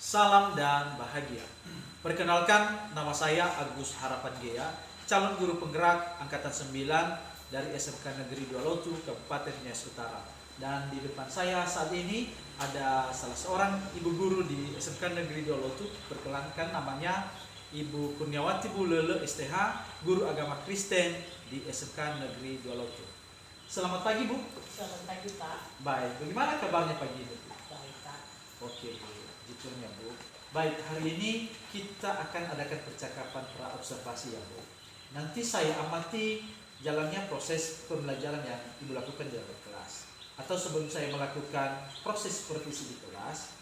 Salam dan bahagia. Perkenalkan, nama saya Agus Harapan Gea, calon guru penggerak Angkatan 9 dari SMK Negeri Dua Lotu, Kabupaten Nias Utara. Dan di depan saya saat ini ada salah seorang ibu guru di SMK Negeri Dua Lotu. Perkenalkan, namanya Ibu Kurniawati Bulele STH, guru agama Kristen di SMK Negeri Dua Lotu. Selamat pagi, Bu. Selamat pagi, Pak. Baik, bagaimana kabarnya pagi ini? Baik, Pak. Oke, Bu. Jujurnya, Bu. Baik, hari ini kita akan adakan percakapan pra-observasi ya, Bu. Nanti saya amati jalannya proses pembelajaran yang Ibu lakukan di dalam kelas. Atau sebelum saya melakukan proses supervisi di kelas.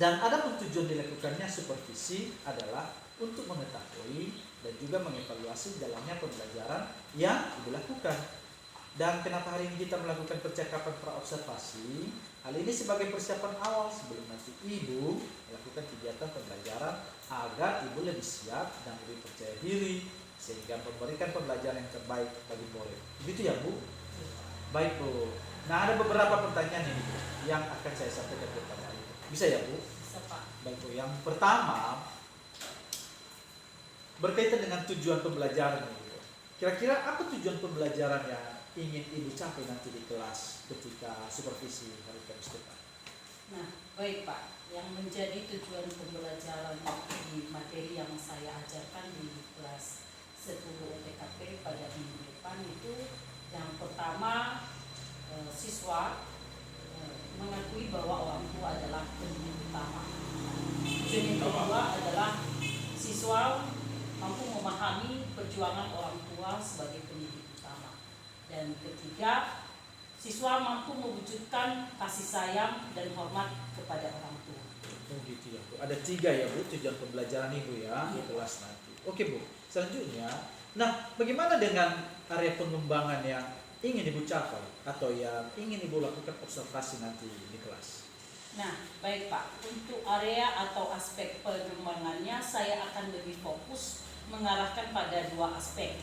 Dan ada pun tujuan dilakukannya supervisi adalah untuk mengetahui dan juga mengevaluasi jalannya pembelajaran yang Ibu lakukan. Dan kenapa hari ini kita melakukan percakapan pra-observasi? Hal ini sebagai persiapan awal sebelum nanti Ibu melakukan kegiatan pembelajaran agar Ibu lebih siap dan lebih percaya diri sehingga memberikan pembelajaran yang terbaik bagi murid. Begitu ya, Bu? Baik, Bu. Nah, ada beberapa pertanyaan ini, Bu, yang akan saya sampaikan kepada Ibu. Bisa ya, Bu? Bisa, Pak. Baik, Bu. Yang pertama berkaitan dengan tujuan pembelajaran ini, Bu. Kira-kira apa tujuan pembelajaran yang ingin Ibu capai nanti di kelas ketika supervisi hari Kamis depan? Nah, baik, Pak. Yang menjadi tujuan pembelajaran di materi yang saya ajarkan di kelas 10 OTKP pada minggu depan itu yang pertama, siswa mengakui bahwa orang tua adalah pendidik utama. Tujuan yang kedua adalah siswa mampu memahami perjuangan orang tua sebagai pendidik utama. Dan ketiga, siswa mampu mewujudkan kasih sayang dan hormat kepada orang tua. Oh gitu ya, Bu. Ada 3 ya, Bu, tujuan pembelajaran Ibu ya di kelas nanti. Oke, Bu. Selanjutnya, nah bagaimana dengan area pengembangan yang ingin Ibu capai atau yang ingin Ibu lakukan observasi nanti di kelas? Nah, baik, Pak. Untuk area atau aspek pengembangannya saya akan lebih fokus mengarahkan pada 2 aspek,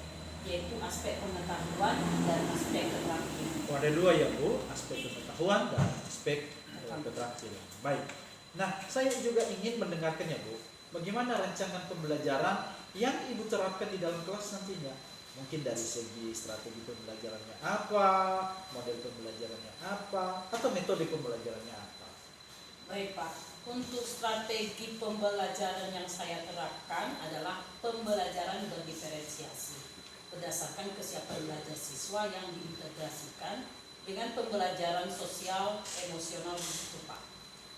yaitu aspek pengetahuan dan aspek keterampilan. Oh, ada 2 ya, Bu, aspek pengetahuan dan aspek keterampilan. Baik. Nah, saya juga ingin mendengarkannya, Bu. Bagaimana rancangan pembelajaran yang Ibu terapkan di dalam kelas nantinya? Mungkin dari segi strategi pembelajarannya apa, model pembelajarannya apa, atau metode pembelajarannya apa? Baik, Pak. Untuk strategi pembelajaran yang saya terapkan adalah pembelajaran berdiferensiasi berdasarkan kesiapan belajar siswa yang diintegrasikan dengan pembelajaran sosial emosional begitu, Pak.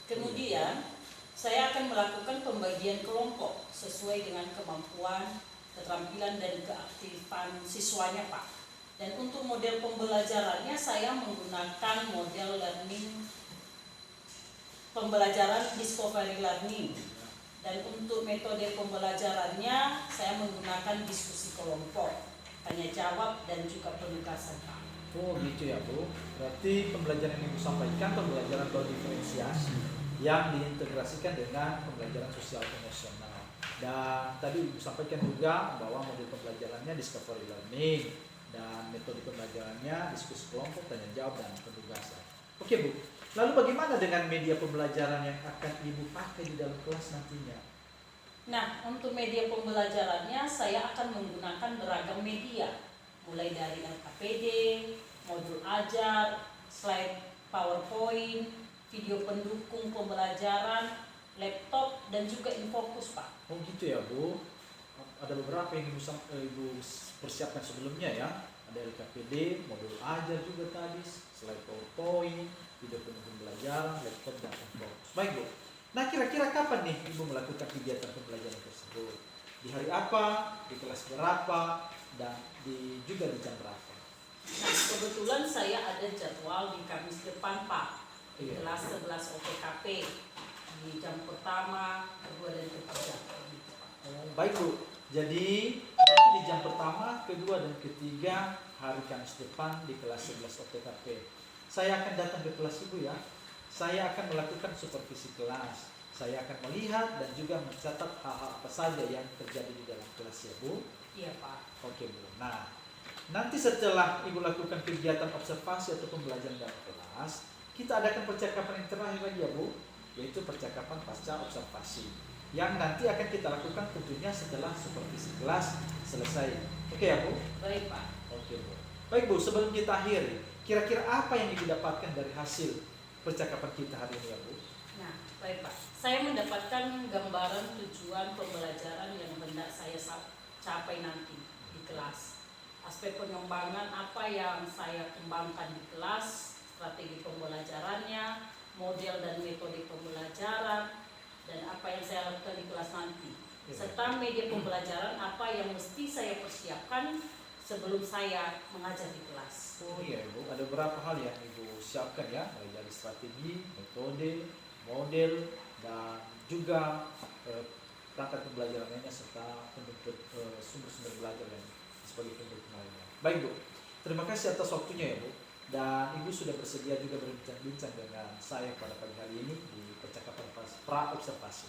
Kemudian saya akan melakukan pembagian kelompok sesuai dengan kemampuan, keterampilan dan keaktifan siswanya, Pak. Dan untuk model pembelajarannya saya menggunakan model learning pembelajaran discovery learning. Dan untuk metode pembelajarannya saya menggunakan diskusi kelompok, tanya jawab dan juga penugasan, Pak. Oh gitu ya, Bu. Berarti pembelajaran yang Ibu sampaikan pembelajaran berdiferensiasi yang diintegrasikan dengan pembelajaran sosial emosional. Dan tadi Ibu sampaikan juga bahwa model pembelajarannya discovery learning dan metode pembelajarannya diskusi kelompok, tanya jawab dan penugasan. Oke, Bu. Lalu bagaimana dengan media pembelajaran yang akan Ibu pakai di dalam kelas nantinya? Nah, untuk media pembelajarannya saya akan menggunakan beragam media, mulai dari LKPD, modul ajar, slide PowerPoint, video pendukung pembelajaran, laptop, dan juga infocus, Pak. Oh gitu ya, Bu. Ada beberapa yang Ibu persiapkan sebelumnya ya. Ada LKPD, modul ajar juga tadi, slide PowerPoint, video pendukung pembelajaran, laptop, dan infocus. Baik, Bu. Nah, kira-kira kapan nih Ibu melakukan kegiatan pembelajaran tersebut? Di hari apa, di kelas berapa, dan juga di jam berapa? Nah, kebetulan saya ada jadwal di Kamis depan, Pak, di Iya. kelas 11 OTKP di jam pertama, kedua, dan ketiga. Oh, baik, Bu. Jadi nanti di jam pertama, kedua, dan ketiga hari Kamis depan di kelas 11 OTKP. Saya akan datang ke kelas Ibu ya. Saya akan melakukan supervisi kelas. Saya akan melihat dan juga mencatat hal-hal apa saja yang terjadi di dalam kelas ya, Bu. Iya, Pak. Oke, Bu. Nah, nanti setelah Ibu lakukan kegiatan observasi atau pembelajaran dalam kelas, kita adakan percakapan yang terakhir lagi ya, Bu. yaitu percakapan pasca observasi, yang nanti akan kita lakukan tentunya setelah supervisi kelas selesai. Oke ya Bu? Baik Pak. Oke Bu. Baik Bu, sebelum kita akhiri, kira-kira apa yang didapatkan dari hasil percakapan kita hari ini ya Bu? Nah, baik Pak. Saya mendapatkan gambaran tujuan pembelajaran yang hendak saya capai nanti di kelas. Aspek pengembangan apa yang saya kembangkan di kelas, strategi pembelajarannya, model dan metode pembelajaran, dan apa yang saya lakukan di kelas nanti. Serta media pembelajaran apa yang mesti saya persiapkan sebelum saya mengajar di kelas. Oh iya Ibu, ada beberapa hal yang Ibu siapkan ya, mulai dari strategi, metode, model, dan juga perangkat pembelajaran lainnya serta sumber-sumber belajar yang sebagai pendukung lainnya. Baik Bu, terima kasih atas waktunya ya Bu, dan Ibu sudah bersedia juga berbincang-bincang dengan saya pada pagi hari ini di percakapan pra-observasi.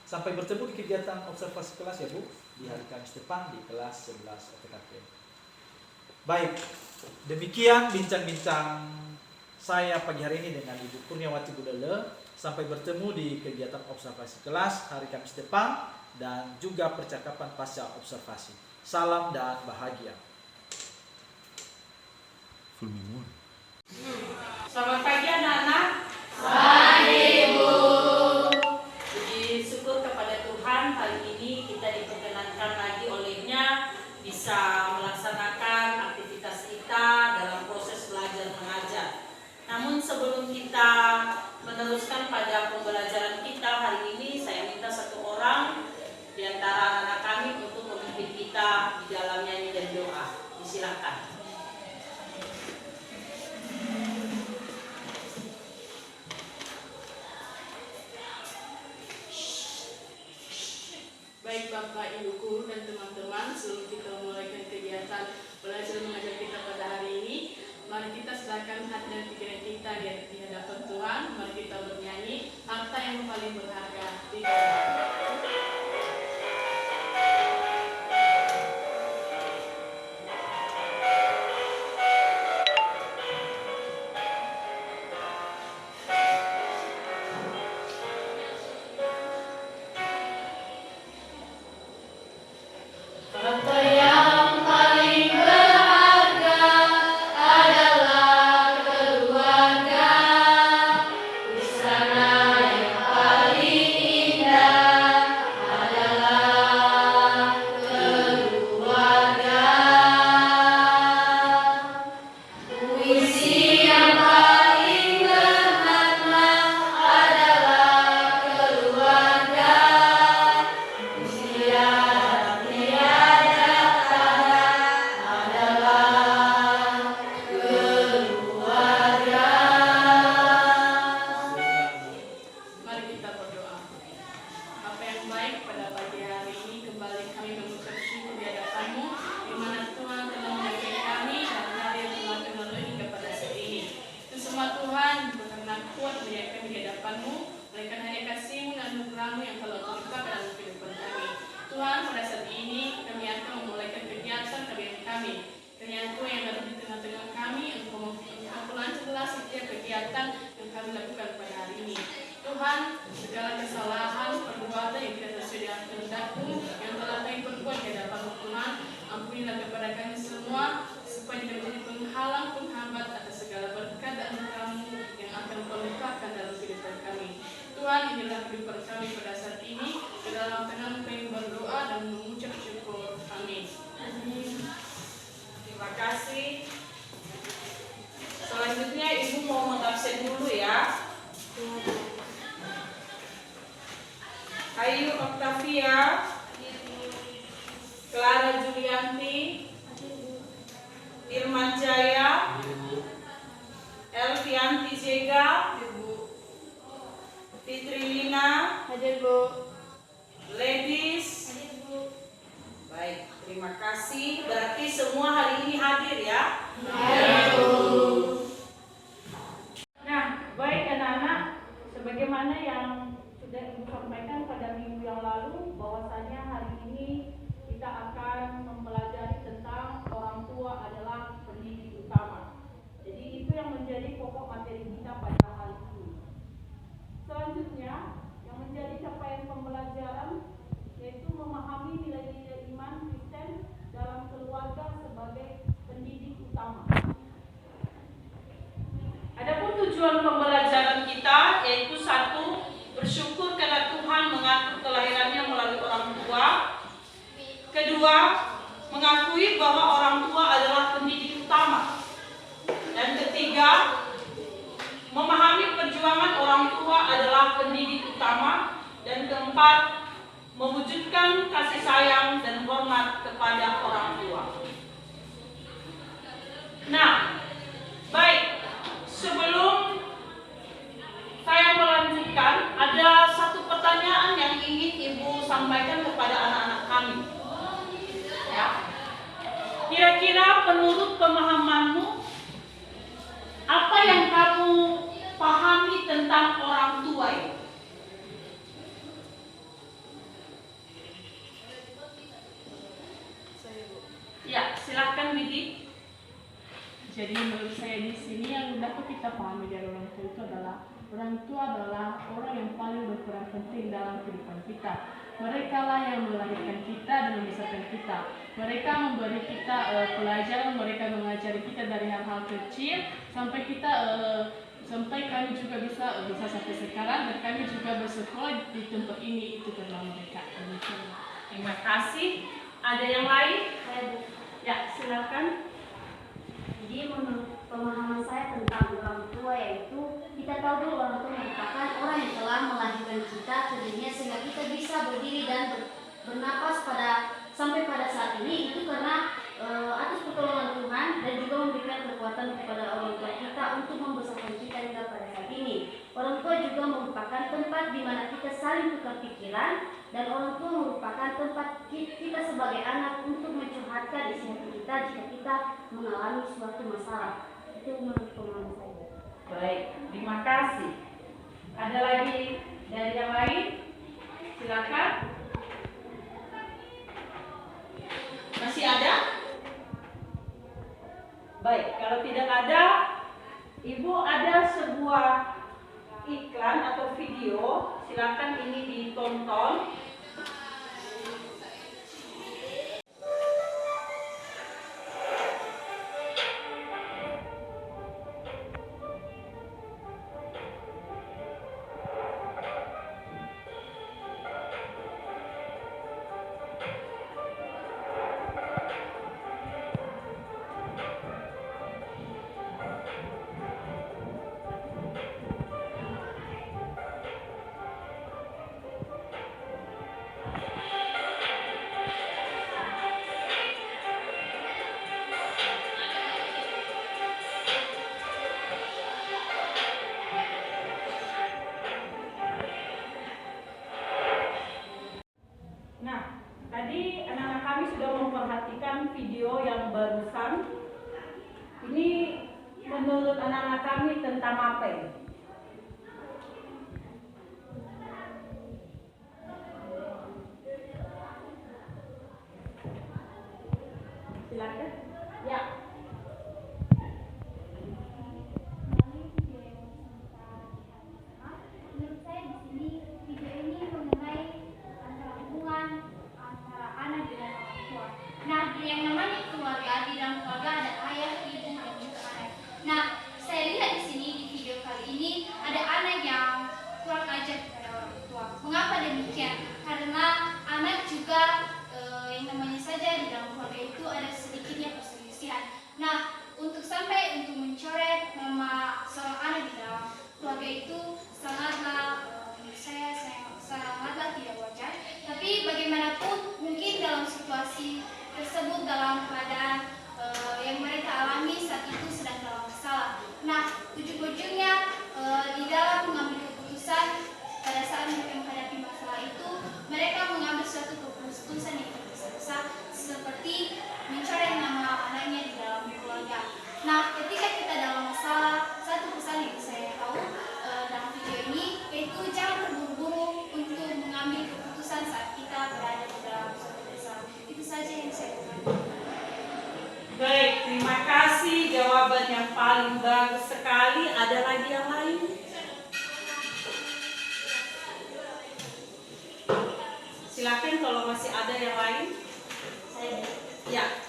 Sampai bertemu di kegiatan observasi kelas ya Bu, di hari Kamis depan di kelas 11 OTKP. Baik, demikian bincang-bincang saya pagi hari ini dengan Ibu Kurniawati Budele. Sampai bertemu di kegiatan observasi kelas hari Kamis depan dan juga percakapan pasca observasi. Salam dan bahagia. Full memory. Selamat pagi anak-anak. Pagi Bu. Puji syukur kepada Tuhan, hari ini kita diperkenankan lagi olehnya bisa melaksanakan aktivitas kita dalam proses belajar mengajar. Namun sebelum kita meneruskan pada pembelajaran kita hari ini, saya minta satu orang di antara anak-anak kami untuk memimpin kita di dalam nyanyi dan doa. Disilakan. Baik Bapak, Ibu Guru dan teman-teman, sebelum kita memulai kegiatan belajar mengajar kita pada hari ini, mari kita serahkan hati dan pikiran kita di hadapan Tuhan. Mari kita bernyanyi harta yang paling berharga di dalam. Harta yang paling berharga adalah keluarga, istana yang paling indah adalah keluarga. Puisi yang paling bermakna adalah keluarga, usia Mari kita berdoa. Apa yang baik pada pagi hari ini, kembali kami mengucap syukur di hadapan-Mu, di mana Tuhan telah memberkati kami dan hari yang telah kami lalui hingga pada saat ini. Itu semua Tuhan berkenan kuat menjadi kami di hadapan-Mu, berikan hanya kasih-Mu dan anugerah-Mu yang telah terlimpah dalam kehidupan kami. Tuhan, pada saat ini kami akan memulai kegiatan kami. Kiranya Tuhan yang ada di tengah-tengah kami, Engkau lancarlah setiap kegiatan yang kami lakukan pada hari ini. Tuhan, segala kesalahan, perbuatan yang tidak sesuai dengan kehendak-Mu yang telah kami perbuat di hadapan-Mu Tuhan, ampunilah kepada kami semua, supaya tidak menjadi penghalang, penghambat atas segala berkat dan anugerah-Mu yang akan Kau limpahkan dalam kehidupan kami. Tuhan, inilah kehidupan kami pada saat ini, ke dalam tangan-Mu kami berdoa dan mengucap syukur. Amin. Terima kasih. Selanjutnya Ibu mau mengabsen dulu ya. Ayu Octavia, Clara Julianti, Irman Jaya, Elvianti Zega, Fitri Lina, Hadir Bu. Ladies. Baik, terima kasih. Berarti semua hari ini hadir ya. Nah, baik anak-anak, sebagaimana yang sudah Ibu sampaikan pada minggu yang lalu, bahwasanya hari ini kita akan mempelajari tentang orang tua adalah pendidik utama. Jadi itu yang menjadi pokok materi kita pada hari ini. Selanjutnya, tujuan pembelajaran kita, yaitu satu, bersyukur karena Tuhan mengatur kelahirannya melalui orang tua. Kedua, mengakui bahwa orang tua adalah pendidik utama. Dan ketiga, memahami perjuangan orang tua adalah pendidik utama. Dan keempat, mewujudkan kasih sayang dan hormat kepada orang tua. Nah, baik, sebelum saya melanjutkan, ada satu pertanyaan yang ingin Ibu sampaikan kepada anak-anak kami. Ya. Kira-kira menurut pemahamanmu, apa yang kamu pahami tentang orang tua itu? Ya, silakan Widi. Jadi menurut saya di sini yang dapat kita pahami dari orang tua itu adalah orang yang paling berperan penting dalam kehidupan kita. Mereka lah yang melahirkan kita dan membesarkan kita. Mereka memberi kita pelajaran, mereka mengajari kita dari hal-hal kecil sampai kami juga bisa sampai sekarang, dan kami juga bersekolah di tempat ini itu karena mereka. Terima kasih. Ada yang lain? Ya, silakan. Jadi menurut pemahaman saya tentang orang tua, yaitu kita tahu dulu orang tua merupakan orang yang telah melahirkan kita ke dunia sehingga kita bisa berdiri dan bernapas sampai pada saat ini, itu karena atas pertolongan Tuhan dan juga memberikan kekuatan kepada orang tua kita untuk membesarkan kita hingga pada saat ini. Orang tua juga merupakan tempat di mana kita saling tukar pikiran, dan orang tua merupakan tempat kita sebagai anak untuk mencurhatkan isi hati kita jika kita mengalami suatu masalah. Itu menurut pemahaman saya. Baik, terima kasih. Ada lagi dari yang lain? Silakan. Masih ada? Baik, kalau tidak ada, Ibu ada sebuah iklan atau video, silakan ini ditonton. Nah, tadi anak-anak kami sudah memperhatikan video yang barusan. Ini menurut anak-anak kami tentang apa ini? Silakan. Ya. Menurut saya di sini video ini mengenai hubungan antara anak dengan orang tua. Nah, yang namanya keluarga, di dalam keluarga ada ayah, ibu, dan juga anak. Nah, saya lihat di sini di video kali ini ada anak yang kurang ajar kepada orang tua. Mengapa demikian? Karena anak juga yang namanya saja di dalam keluarga itu ada sedikitnya perselisihan. Nah, untuk mencoret nama seorang anak di dalam keluarga itu sangatlah menurut saya sangatlah tidak wajar. Tapi bagaimanapun mungkin dalam situasi tersebut, dalam keadaan yang mereka alami saat itu sedang dalam masalah. Nah, ujung-ujungnya di dalam mengambil keputusan pada saat mereka menghadapi masalah itu, mereka mengambil suatu keputusan yang terbesar seperti mencoret nama anaknya di dalam keluarga. Nah, ketika kita dalam masalah, satu pesan yang saya tahu dalam video ini yaitu jangan terburu-buru untuk mengambil keputusan saat kita berada di dalam suatu masalah. Itu saja yang saya katakan. Baik, terima kasih, jawaban yang paling bagus sekali. Ada lagi yang lain? Silakan kalau masih ada yang lain. Ya.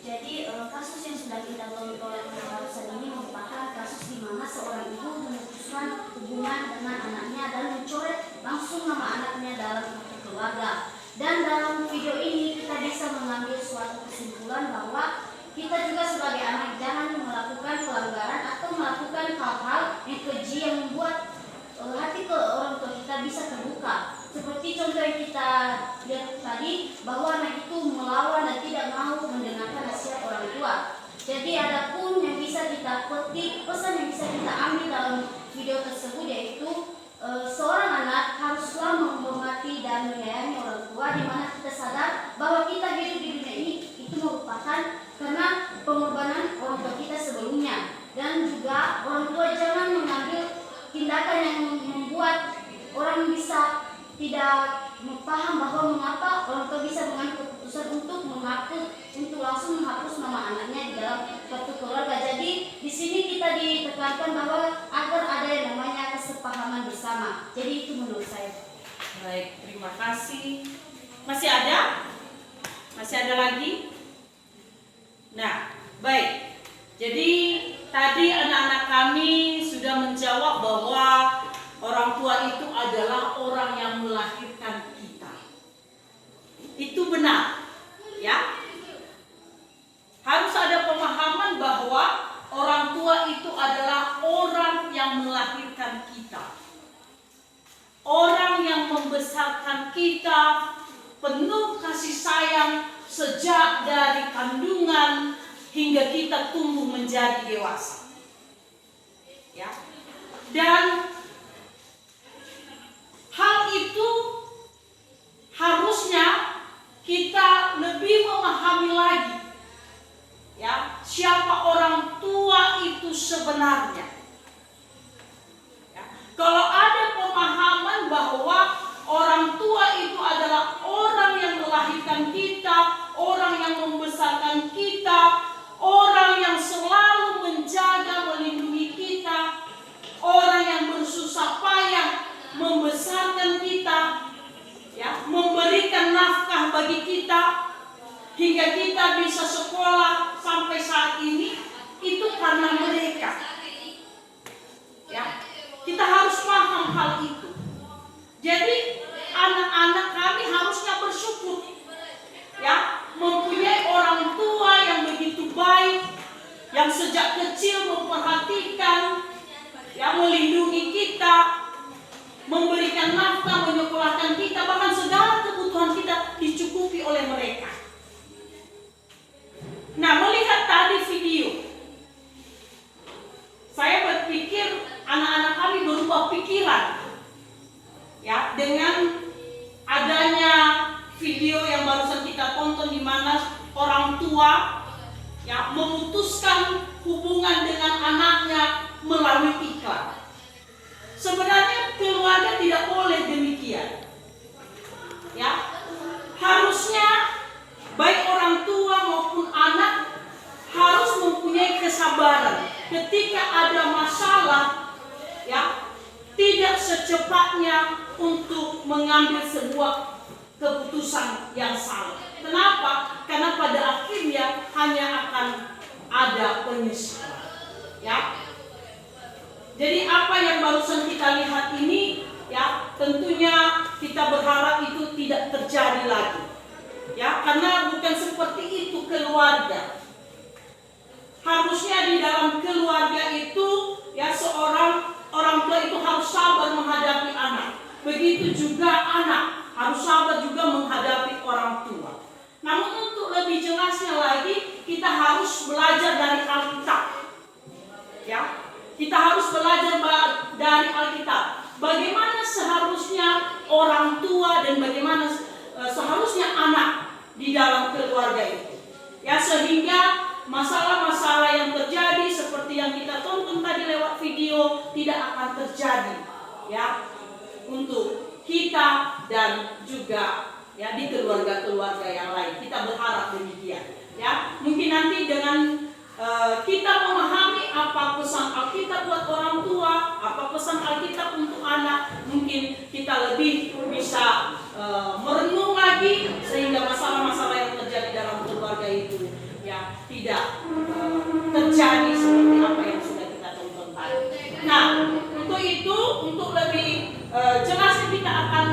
Jadi kasus yang sudah kita tonton barusan ini merupakan nama anaknya dalam satu keluarga. Dan dalam video ini kita bisa mengambil suatu kesimpulan bahwa kita juga sebagai anak jangan melakukan pelanggaran atau melakukan hal-hal yang keji yang membuat hati ke orang tua kita bisa terbuka. Seperti contoh yang kita lihat tadi, bahwa anak itu melawan dan tidak mau mendengarkan nasihat orang tua. Jadi ada pun yang bisa kita petik, pesan yang bisa kita ambil dalam video tersebut, yaitu seorang anak haruslah menghormati dan menyayangi orang tua, di mana kita sadar bahwa kita hidup di dunia ini itu merupakan karena pengorbanan orang tua kita sebelumnya. Dan juga orang tua jangan mengambil tindakan yang membuat orang bisa tidak paham bahwa mengapa orang tua bisa mengambil keputusan untuk langsung menghapus nama anaknya di dalam suatu keluarga. Jadi di sini kita ditekankan bahwa agar ada yang namanya kesepahaman bersama. Jadi itu menurut saya. Baik, terima kasih. Masih ada? Masih ada lagi? Nah, baik. Jadi tadi anak-anak kami sudah menjawab bahwa orang tua itu adalah orang yang melahirkan kita. Itu benar, ya. Harus ada pemahaman bahwa orang tua itu adalah orang yang melahirkan kita. Orang yang membesarkan kita penuh kasih sayang sejak dari kandungan hingga kita tumbuh menjadi dewasa. Ya. Dan hal itu harusnya kita lebih memahami lagi, ya, siapa orang tua itu sebenarnya. Ya. Kalau ada pemahaman bahwa orang tua itu adalah orang yang melahirkan kita, orang yang membesarkan kita, orang yang selalu menjaga, melindungi kita, orang yang bersusah payah membesarkan kita, ya, memberikan nafkah bagi kita hingga kita bisa sekolah sampai saat ini, itu karena mereka. Ya, kita harus paham hal itu. Jadi anak-anak kami harusnya bersyukur, ya, mempunyai orang tua yang begitu baik, yang sejak kecil memperhatikan, yang melindungi kita, memberikan nafkah, menyekolahkan kita, bahkan segala kebutuhan kita dicukupi oleh mereka. Nah, melihat tadi video, saya berpikir anak-anak kami berubah pikiran, ya, dengan adanya video yang barusan kita tonton, di mana orang tua, ya, memutuskan hubungan dengan anaknya melalui iklan. Sebenarnya keluarga tidak boleh demikian. Ya, harusnya baik orang tua maupun anak harus mempunyai kesabaran ketika ada masalah, ya, tidak secepatnya untuk mengambil sebuah keputusan yang salah. Kenapa? Karena pada akhirnya hanya akan ada penyesalan. Ya. Jadi apa yang barusan kita lihat ini, ya, tentunya kita berharap itu tidak terjadi lagi. Ya, karena bukan seperti itu keluarga. Harusnya di dalam keluarga itu, ya, seorang orang tua itu harus sabar menghadapi anak. Begitu juga anak harus sabar juga menghadapi orang tua. Namun untuk lebih jelasnya lagi, kita harus belajar dari Alkitab. Ya, kita harus belajar dari Alkitab. Bagaimana seharusnya orang tua dan bagaimana seharusnya anak di dalam keluarga itu. Ya, sehingga masalah-masalah yang terjadi seperti yang kita tonton tadi lewat video tidak akan terjadi, ya, untuk kita dan juga, ya, di keluarga-keluarga yang lain. Kita berharap demikian, ya. Mungkin nanti dengan kita memahami apa pesan Alkitab buat orang tua, apa pesan Alkitab untuk anak, mungkin kita lebih bisa merenung lagi sehingga masalah-masalah yang terjadi dalam keluarga itu, ya, tidak terjadi seperti apa yang sudah kita tonton tadi. Nah, untuk itu, untuk lebih jelasnya kita akan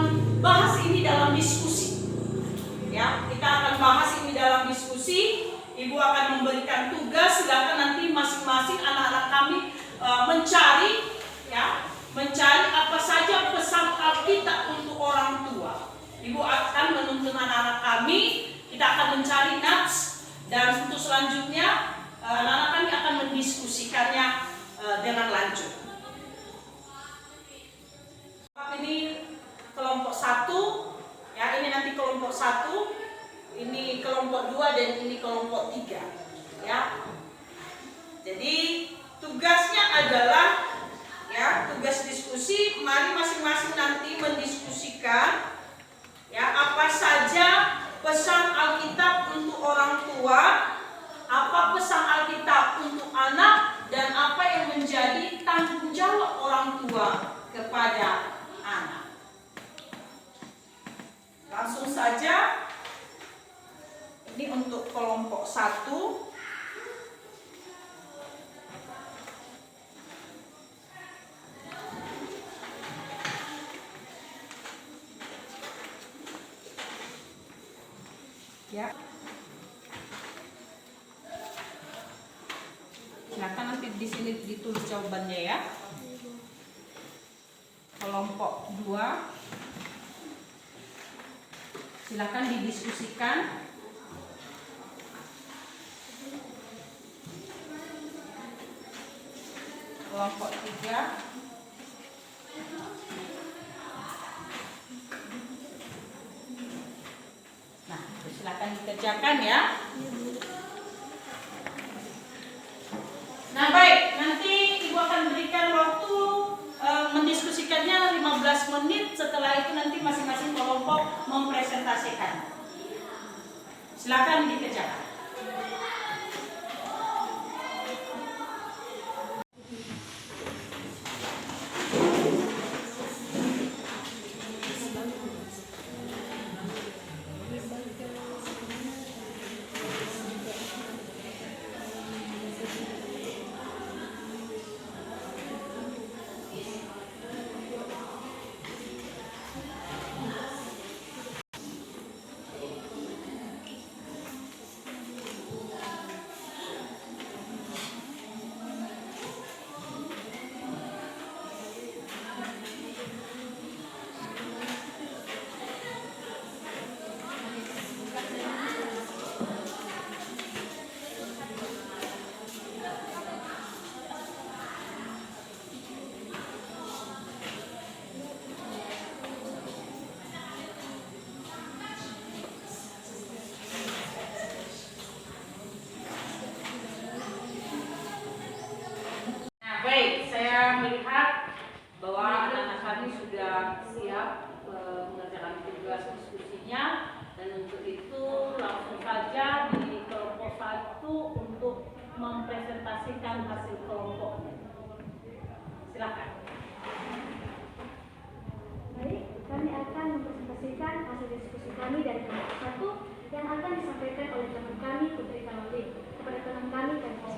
diskusi. Ibu akan memberikan tugas, silakan nanti masing-masing anak-anak kami mencari apa saja pesan Alkitab untuk orang tua. Ibu akan menuntun anak-anak kami, kita akan mencari nats, dan untuk selanjutnya anak-anak kami akan mendiskusikannya dengan lanjut. Ini kelompok 1, ya, ini nanti kelompok 1, ini kelompok 2, dan ini kelompok 3, ya. Jadi tugasnya adalah, ya, tugas diskusi. Mari masing-masing nanti mendiskusikan, ya, apa saja pesan Alkitab untuk orang tua, apa pesan Alkitab untuk anak, dan apa yang menjadi tanggung jawab orang tua kepada anak. Langsung saja, ini untuk kelompok 1. Ya. Silakan nanti di sini ditulis jawabannya, ya. Kelompok 2. Silakan didiskusikan. Kelompok 3. Nah, silakan dikerjakan, ya. Nah, baik, nanti Ibu akan berikan waktu mendiskusikannya 15 menit. Setelah itu nanti masing-masing kelompok mempresentasikan. Silakan dikerjakan. Baik, saya melihat bahwa anak-anak kami sudah siap mengerjakan tugas diskusinya, dan untuk itu langsung saja di kelompok 1 untuk mempresentasikan hasil kelompoknya. Silakan. Baik, kami akan mempresentasikan hasil diskusi kami dari kelompok 1 yang akan disampaikan oleh teman kami Putri Karolin kepada teman kami dan Kak.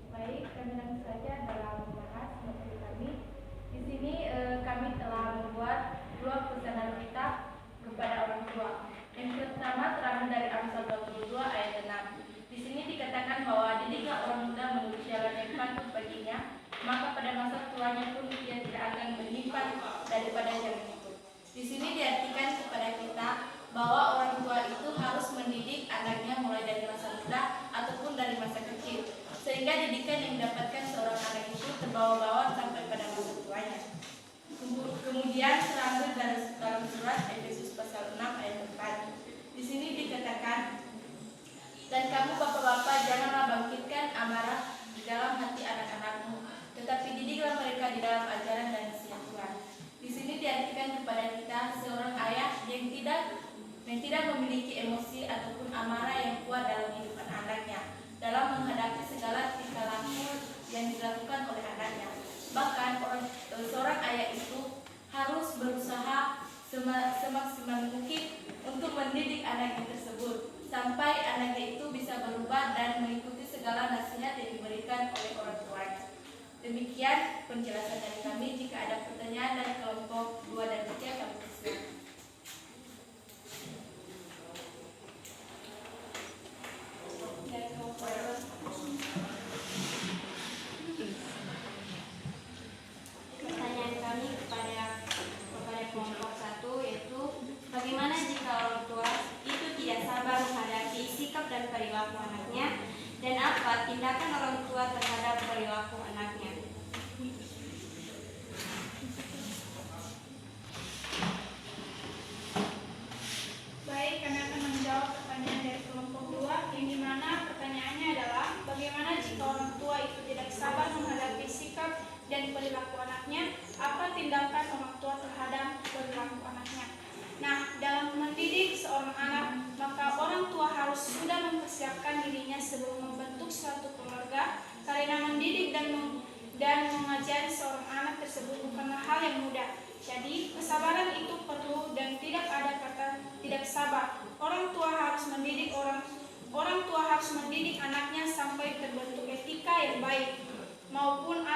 Baik, kami langsung saja dalam membahas materi kami. Di sini kami telah membuat 2 pesan Alkitab kepada orang tua. Yang pertama terambil dari Amsal 22 ayat 6. Di sini dikatakan bahwa didiklah orang muda menurut jalan yang patut baginya, maka pada masa tuanya pun ia tidak akan menyimpan daripada jalan itu. Di sini diartikan kepada kita bahwa orang tua itu harus mendidik anaknya mulai dari masa muda ataupun dari masa kecil, sehingga didikan yang didapatkan seorang anak itu terbawa-bawa sampai pada masa tuanya. Kemudian terambil dalam surat Efesus pasal 6 ayat 4. Di sini dikatakan, dan kamu bapak-bapak janganlah bangkitkan amarah di dalam hati anak-anakmu, tetapi didiklah mereka di dalam ajaran dan nasihat Tuhan. Di sini diartikan kepada kita seorang ayah yang tidak memiliki emosi ataupun amarah yang kuat dalam kehidupan anaknya, dalam menghadapi segala tingkah laku yang dilakukan oleh anaknya. Bahkan seorang ayah itu harus berusaha semaksimal mungkin untuk mendidik anaknya tersebut, sampai anaknya itu bisa berubah dan mengikuti segala nasihat yang diberikan oleh orang tuanya. Demikian penjelasan dari kami. Jika ada pertanyaan dari kelompok 2 dan 3, kami persilakan. apa tindakan orang tua terhadap perilaku anaknya? Baik, kami akan menjawab pertanyaan dari kelompok 2, yang dimana pertanyaannya adalah bagaimana jika orang tua itu tidak sabar menghadapi sikap dan perilaku anaknya, apa tindakan orang tua terhadap perilaku anaknya? Nah, dalam mendidik seorang anak, maka orang tua harus sudah mempersiapkan dirinya sebelum membentuk suatu keluarga, karena mendidik dan mengajari seorang anak tersebut bukanlah hal yang mudah. Jadi, kesabaran itu perlu dan tidak ada kata tidak sabar. Orang tua harus mendidik anaknya sampai terbentuk etika yang baik, maupun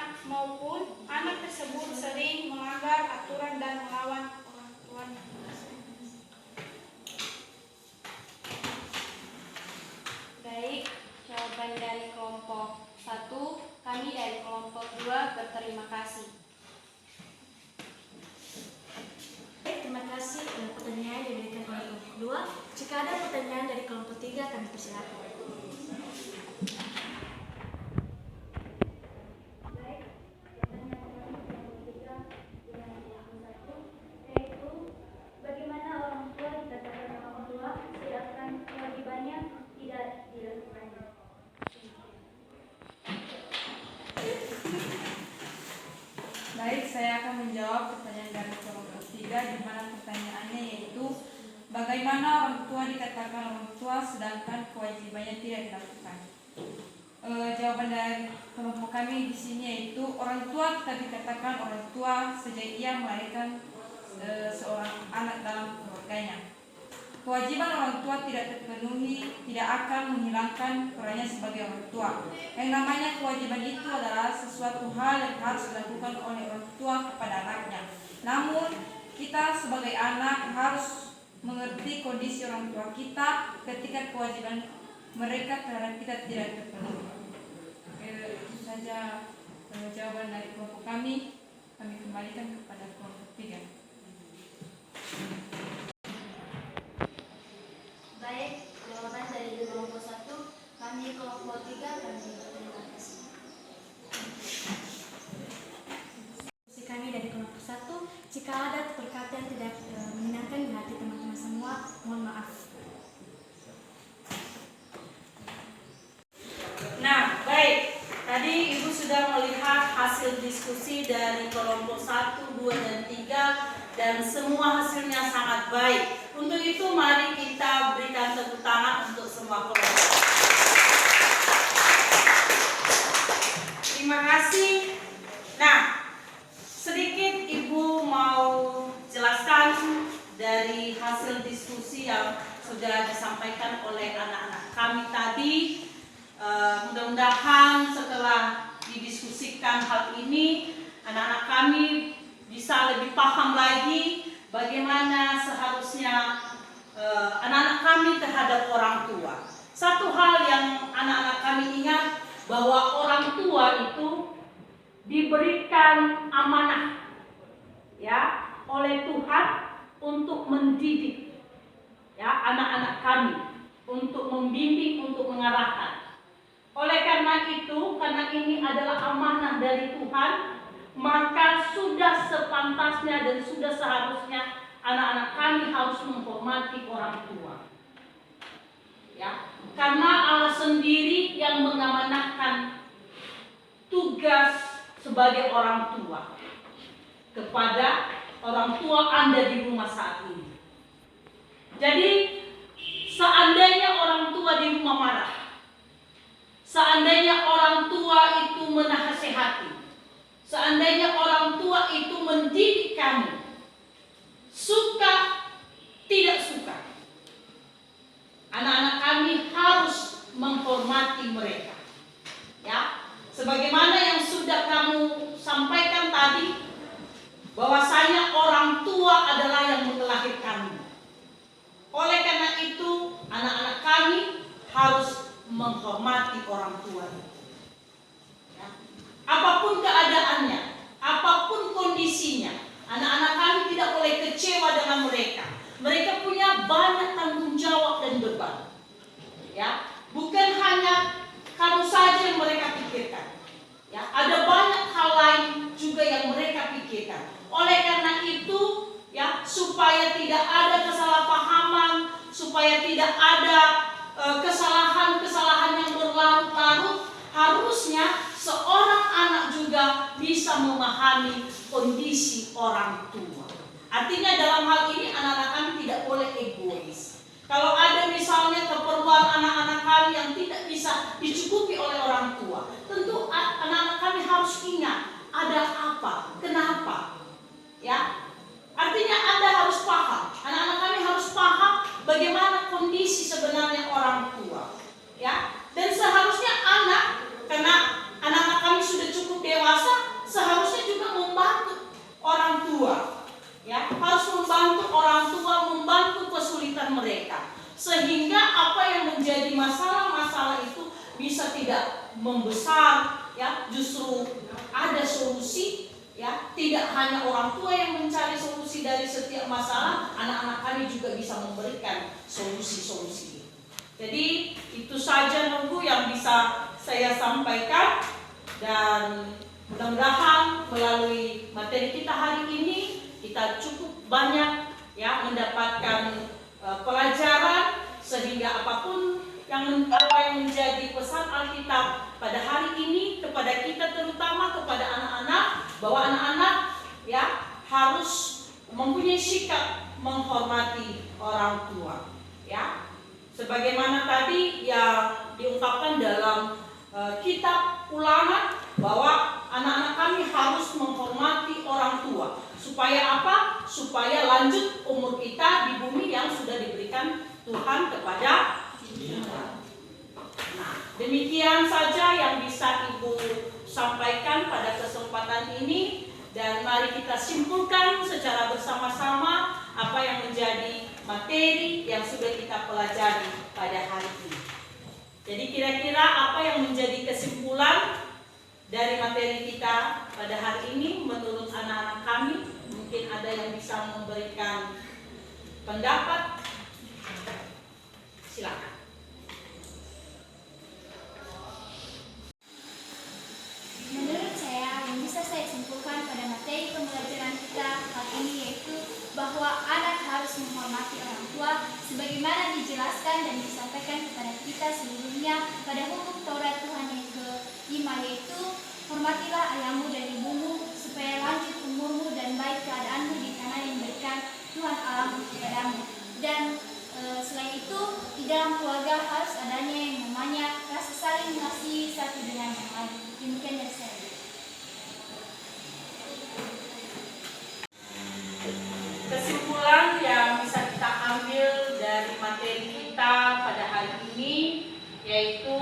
anak tersebut sering melanggar aturan dan melawan orang tuanya. Baik, jawaban dari kelompok 1, kami dari kelompok 2 berterima kasih. Baik, terima kasih pertanyaan yang diberikan oleh kelompok 2. Jika ada pertanyaan dari kelompok 3, kami persilakan. Yaitu bagaimana orang tua dikatakan orang tua sedangkan kewajibannya tidak dilakukannya. Baik, saya akan menjawab pertanyaan dari kelompok 3, di mana pertanyaannya yaitu bagaimana orang tua dikatakan orang tua sedangkan kewajibannya tidak dilakukan. Jawaban dari kelompok kami di sini yaitu orang tua tetap dikatakan orang tua sejak ia melahirkan seorang anak dalam keluarganya. Kewajiban orang tua tidak terpenuhi tidak akan menghilangkan perannya sebagai orang tua. Yang namanya kewajiban itu adalah sesuatu hal yang harus dilakukan oleh orang tua kepada anaknya. Namun, kita sebagai anak harus mengerti kondisi orang tua kita ketika kewajiban mereka terhadap kita tidak terpenuhi. Itu saja jawaban dari kelompok kami. Kami kembalikan kepada kelompok 3. Baik, jawaban dari kelompok 1, kami kelompok 3, kami berterima kasih. Kami dari kelompok 1, jika ada perkataan yang tidak menyenangkan di hati teman-teman semua, mohon maaf. Nah, baik. Tadi Ibu sudah melihat hasil diskusi dari kelompok 1, 2, dan 3, dan semua hasilnya sangat baik. Untuk itu mari kita berikan tepuk tangan untuk semua kelompok. Terima kasih. Nah, sedikit Ibu mau jelaskan dari hasil diskusi yang sudah disampaikan oleh anak-anak kami tadi. Mudah-mudahan setelah didiskusikan hal ini, anak-anak kami bisa lebih paham lagi bagaimana seharusnya anak-anak kami terhadap orang tua. Satu hal yang anak-anak kami ingat, bahwa orang tua itu diberikan amanah ya oleh Tuhan untuk mendidik ya anak-anak kami, untuk membimbing, untuk mengarahkan. Oleh karena itu, karena ini adalah amanah dari Tuhan, maka sudah sepantasnya dan sudah seharusnya anak-anak kami harus menghormati orang tua. Ya, karena Allah sendiri yang mengamanahkan tugas sebagai orang tua kepada orang tua Anda di rumah saat ini. Jadi, seandainya orang tua di rumah marah, seandainya orang tua itu menasehati, seandainya orang tua itu mendidik kamu, suka tidak suka, anak-anak kami harus menghormati mereka. Ya, sebagaimana yang sudah kamu sampaikan tadi, bahwasanya orang tua adalah yang melahirkanmu. Oleh karena itu, anak-anak kami harus menghormati orang tua. Ya. Apapun keadaannya, apapun kondisinya, anak-anak kami tidak boleh kecewa dengan mereka. Mereka punya banyak tanggung jawab dan beban. Ya, bukan hanya kamu saja supaya tidak ada kesalahan-kesalahan yang berlarut-larut, harusnya seorang anak juga bisa memahami kondisi orang tua. Artinya dalam hal ini anak-anak kami tidak boleh egois. Kalau ada misalnya keperluan anak-anak kami yang tidak bisa dicukupi oleh orang tua, tentu anak-anak kami harus ingat ada apa, kenapa, ya. Artinya Anda harus paham, anak-anak kami harus paham bagaimana kondisi sebenarnya orang tua, ya. Dan seharusnya karena anak-anak kami sudah cukup dewasa, seharusnya juga membantu orang tua, ya. Harus membantu orang tua, membantu kesulitan mereka, sehingga apa yang menjadi masalah-masalah itu bisa tidak membesar, ya. Justru ada solusi. Ya, tidak hanya orang tua yang mencari solusi dari setiap masalah, anak-anak kami juga bisa memberikan solusi-solusi. Jadi itu saja Nunggu yang bisa saya sampaikan, dan mudah-mudahan melalui materi kita hari ini kita cukup banyak ya mendapatkan pelajaran, sehingga apapun yang menjadi pesan Alkitab pada hari ini kepada kita, terutama kepada anak-anak, bahwa anak-anak ya harus mempunyai sikap menghormati orang tua, ya. Sebagaimana tadi yang diungkapkan dalam kitab Ulangan, bahwa anak-anak kami harus menghormati orang tua. Supaya apa? Supaya lanjut umur kita di bumi yang sudah diberikan Tuhan kepada kita. Nah, demikian saja yang bisa Ibu sampaikan pada kesempatan ini, dan mari kita simpulkan secara bersama-sama apa yang menjadi materi yang sudah kita pelajari pada hari ini. Jadi kira-kira apa yang menjadi kesimpulan dari materi kita pada hari ini menurut anak-anak kami? Mungkin ada yang bisa memberikan pendapat. Silakan. Menurut saya, yang bisa saya simpulkan pada materi pembelajaran kita kali ini yaitu bahwa anak harus menghormati orang tua sebagaimana dijelaskan dan disampaikan kepada kita sebelumnya pada hukum Taurat Tuhan yang ke-5, yaitu hormatilah ayahmu dan ibumu supaya lanjut umurmu dan baik keadaanmu di tanah yang diberikan Tuhan Allahmu kepadamu. Dan selain itu, di dalam keluarga harus adanya yang namanya rasa saling mengasihi satu dengan yang lain. Demikian dari saya. Kesimpulan yang bisa kita ambil dari materi kita pada hari ini yaitu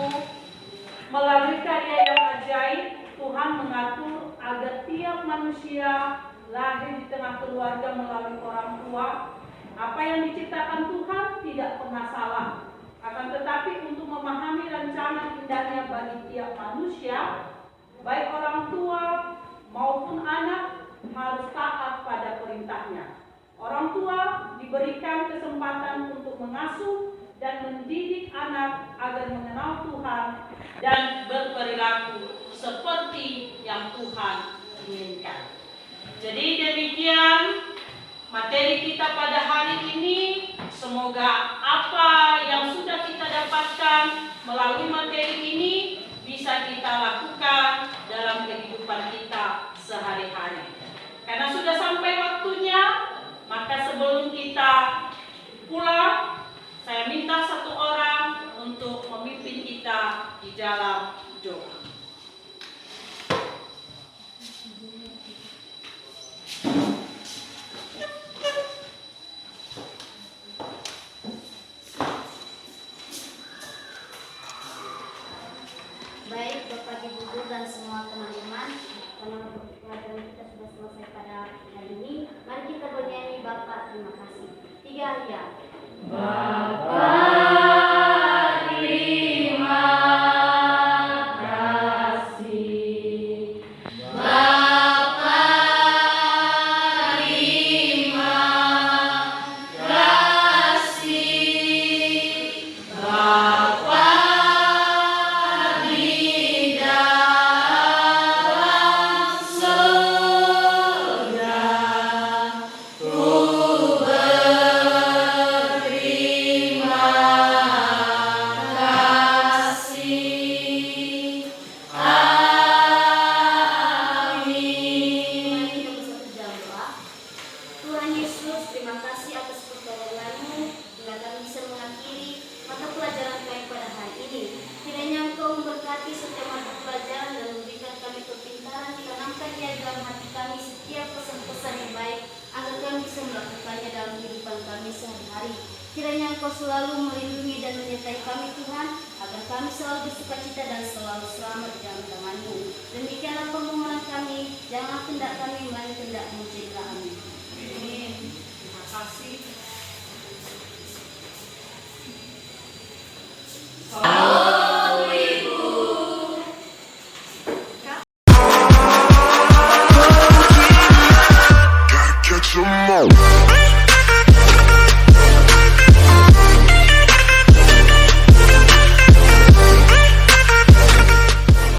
melalui karya yang ajaib, Tuhan mengatur agar tiap manusia lahir di tengah keluarga melalui orang tua. Apa yang diciptakan Tuhan tidak pernah salah. Akan tetapi untuk memahami rencana indahnya bagi tiap manusia, baik orang tua maupun anak harus taat pada perintahnya. Orang tua diberikan kesempatan untuk mengasuh dan mendidik anak agar mengenal Tuhan dan berperilaku seperti yang Tuhan inginkan. Jadi demikian materi kita pada hari ini. Semoga apa yang sudah kita dapatkan melalui materi ini bisa kita lakukan dalam kehidupan kita sehari-hari. Karena sudah sampai waktunya, maka sebelum kita pulang, saya minta satu orang untuk memimpin kita di dalam doa. Baik Bapak Ibu Guru dan semua teman-teman, karena pelajaran kita sudah selesai pada hari ini, mari kita bernyanyi Bapak terima kasih. 3 ya. Bapak terima kasih. Bapak terima kasih. Bapak terima Yesus, terima kasih atas pertolongan-Mu hingga kami bisa mengakhiri mata pelajaran kami pada hari ini. Kiranya Engkau memberkati setiap mata pelajaran dan memberikan kami kepintaran ditanamkan dia dalam hati kami setiap pesan-pesan yang baik agar kami bisa melakukannya dalam kehidupan kami sehari-hari. Kiranya Engkau selalu melindungi dan menyertai kami Tuhan, agar kami selalu bersukacita dan selalu selamat di dalam tangan-Mu. Demikianlah permohonan kami, janganlah kehendak kami melainkan kehendak-Mu. Amin.